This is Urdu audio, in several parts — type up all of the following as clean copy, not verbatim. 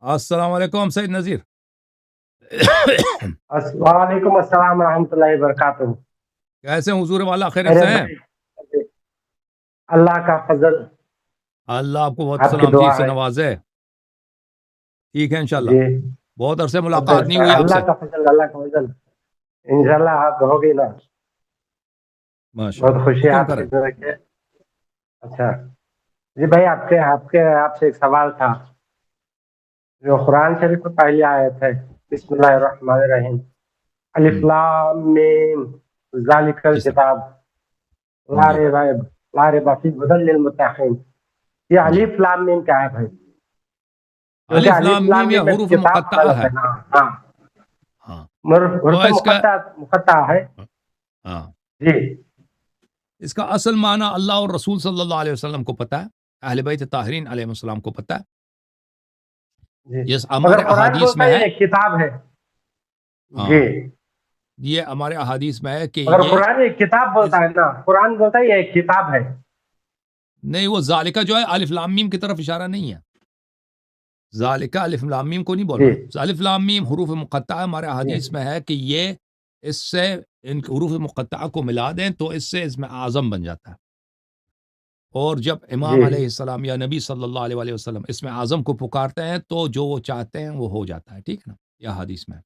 السلام علیکم سید نذیر. وعلیکم السلام ورحمۃ اللہ وبرکاتہ. کیسے ہیں حضور والا؟ خیریت ارے سے ہیں؟ بھائی، اللہ کا فضل، اللہ آپ کو بہت آپ کی سلامتی دعا سے ہے. نوازے. ٹھیک ہے انشاءاللہ. جی بہت عرصے ملاقات نہیں ہوئی آپ اللہ سے. کا فضل، اللہ کا فضل. انشاءاللہ آپ ہوگی نا. ماشاءاللہ. بہت خوشی ہے حکم آپ کریں. سے مل کے. اچھا جی بھائی، آپ سے ایک سوال تھا. جو قرآن شریف میں پہلی آیت ہے، بسم اللہ الرحمن الرحیم، الف لام میم ذالک جی سر. الکتاب لا جی ریب فیہ ھدی للمتقین. یہ جی. الف لام میم کیا ہے بھائی؟ کیونکہ الف الف لام لام میم یا میم میں حروف کتاب مقطعہ غلط ہے. ہے نا. ہاں، ہاں. وہ حروف اس کا مقطع ہے. ہاں جی اس کا اصل معنی اللہ اور رسول صلی اللہ علیہ وسلم کو پتہ ہے، اہل بیت طاہرین علیہ السلام کو پتہ ہے. جی یہ ہمارے مگر قرآن احادیث بولتا میں ہے ہے. یہ کتاب ہے. جی ہاں یہ ہمارے احادیث میں ہے کہ مگر یہ قرآن ایک کتاب بولتا ہے نا. قرآن بولتا ہے یہ ایک کتاب ہے. نہیں، وہ ذالکہ جو ہے الف لام میم کی طرف اشارہ نہیں ہے. ذالکہ الف لام میم کو نہیں بول جی رہا. الف لام میم حروف مقطعہ ہمارے جی احادیث میں ہے کہ یہ اس سے ان حروف مقطعہ کو ملا دیں تو اس سے اس میں اعظم بن جاتا ہے. اور جب امام جی علیہ السلام یا نبی صلی اللہ علیہ وآلہ وسلم اس میں اعظم کو پکارتے ہیں تو جو وہ چاہتے ہیں وہ ہو جاتا ہے. ٹھیک ہے نا؟ یہ حدیث میں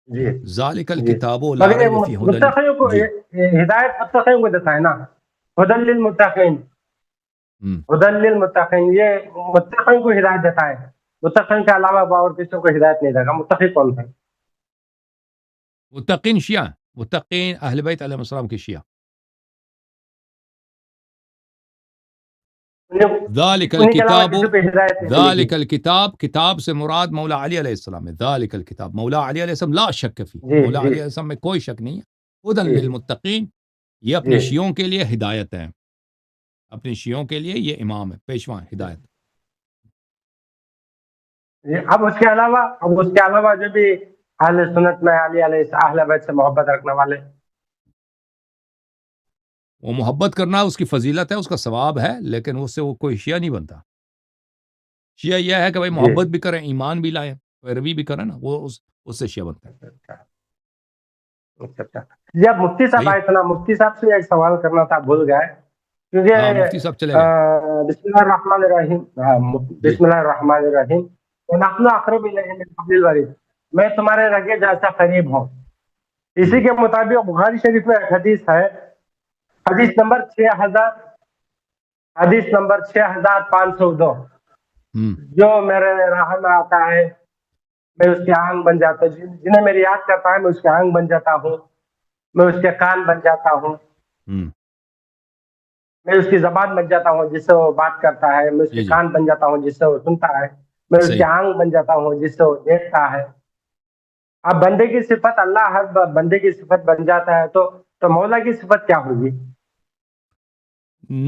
جی ذالک جی الکتاب لا مگر یہ ریب فیہ ھدی. متقیوں کو جی. یہ ہدایت متقیوں کو دیتا ہے نا. ھدی للمتقین، ہم. ھدی للمتقین، یہ متقیوں کو ہدایت دیتا ہے. متقین کے علاوہ اور کسی کو ہدایت نہیں دے گا. متقی کون ہے؟ متقین شیعہ، متقین اہل بیت علیہ السلام کے شیعہ. ذالک انہیں کے علاوہ الکتاب، کسی کو ہدایت نہیں ملے گی. ذالک الکتاب، کتاب سے مراد مولا علی علیہ السلام ہے. ذالک الکتاب، مولا علی علیہ السلام لا شک فی، جی مولا جی علی علیہ السلام میں کوئی شک نہیں ہے. ہدی جی للمتقین، یہ اپنے جی شیعوں کے لیے ہدایت ہے. اپنے شیعوں کے لیے یہ امام ہے، پیشوا ہے، ہدایت. جی. اب اس کے علاوہ جو بھی اہل سنت میں اہل بیت سے محبت رکھنے والے. وہ محبت کرنا اس کی فضیلت ہے، اس کا ثواب ہے، لیکن اس سے وہ کوئی شیعہ نہیں بنتا. شیعہ یہ ہے کہ بھائی جی محبت بھی کریں، ایمان بھی لائیں، پیروی بھی کریں نا، وہ اس سے شیعہ بنتا ہے. اچھا. جی اب مفتی صاحب صحیح. آئے تھے نا. مفتی صاحب سے ایک سوال کرنا تھا، بھول گئے. ہاں کیونکہ مفتی صاحب چلے گئے. بسم اللہ الرحمن الرحیم. جی. بسم اللہ الرحمن الرحیم. ونحن اقرب الیہ من حبل الورید، میں تمہارے رگے جیسا قریب ہوں. اسی کے مطابق بخاری شریف میں ایک حدیث ہے، حدیث نمبر 6502، جو میرے راہ میں آتا ہے میں اس کے آنگ بن جاتا ہوں. جنہیں میری یاد کرتا ہے میں اس کے آنگ بن جاتا ہوں، میں اس کے کان بن جاتا ہوں، میں اس کی زبان بن جاتا ہوں جس سے وہ بات کرتا ہے، میں اس کے جی جی کان بن جاتا ہوں جس سے وہ سنتا ہے، میں اس کے صحیح. آنگ بن جاتا ہوں جس سے وہ دیکھتا ہے. اب بندے کی صفت، اللہ ہر بندے کی صفت بن جاتا ہے تو مولا کی صفت کیا ہوگی؟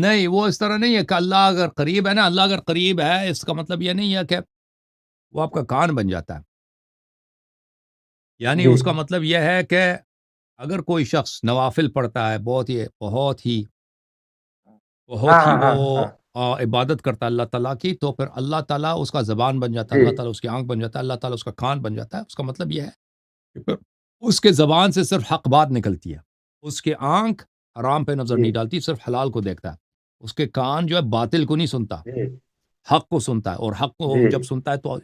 نہیں، وہ اس طرح نہیں ہے کہ اللہ اگر قریب ہے نا، اللہ اگر قریب ہے اس کا مطلب یہ نہیں ہے کہ وہ آپ کا کان بن جاتا ہے. یعنی جی اس کا مطلب یہ ہے کہ اگر کوئی شخص نوافل پڑھتا ہے، ہاں بہت ہی ہاں وہ ہاں ہاں عبادت کرتا ہے اللہ تعالیٰ کی، تو پھر اللہ تعالیٰ اس کا زبان بن جاتا ہے، جی اللہ تعالیٰ اس کی آنکھ بن جاتا ہے، اللہ تعالیٰ اس کا کان بن جاتا ہے. اس کا مطلب یہ ہے کہ پھر اس کے زبان سے صرف حق بات نکلتی ہے. اس کے آنکھ حرام پہ نظر جی نہیں ڈالتی، صرف حلال کو دیکھتا ہے. اس کے کان جو ہے باطل کو نہیں سنتا، جی حق کو سنتا ہے، اور حق کو جی جب سنتا ہے تو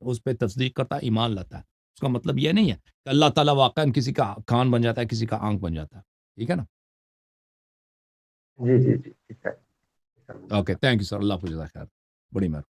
اس پہ تصدیق کرتا ہے، ایمان لاتا ہے. اس کا مطلب یہ نہیں ہے کہ اللہ تعالیٰ واقعاً کسی کا کان بن جاتا ہے، کسی کا آنکھ بن جاتا ہے. ٹھیک ہے نا؟ جی جی جی ٹھیک ہے. Okay, thank you sir. اللہ حافظ. خیر، بڑی مہربانی.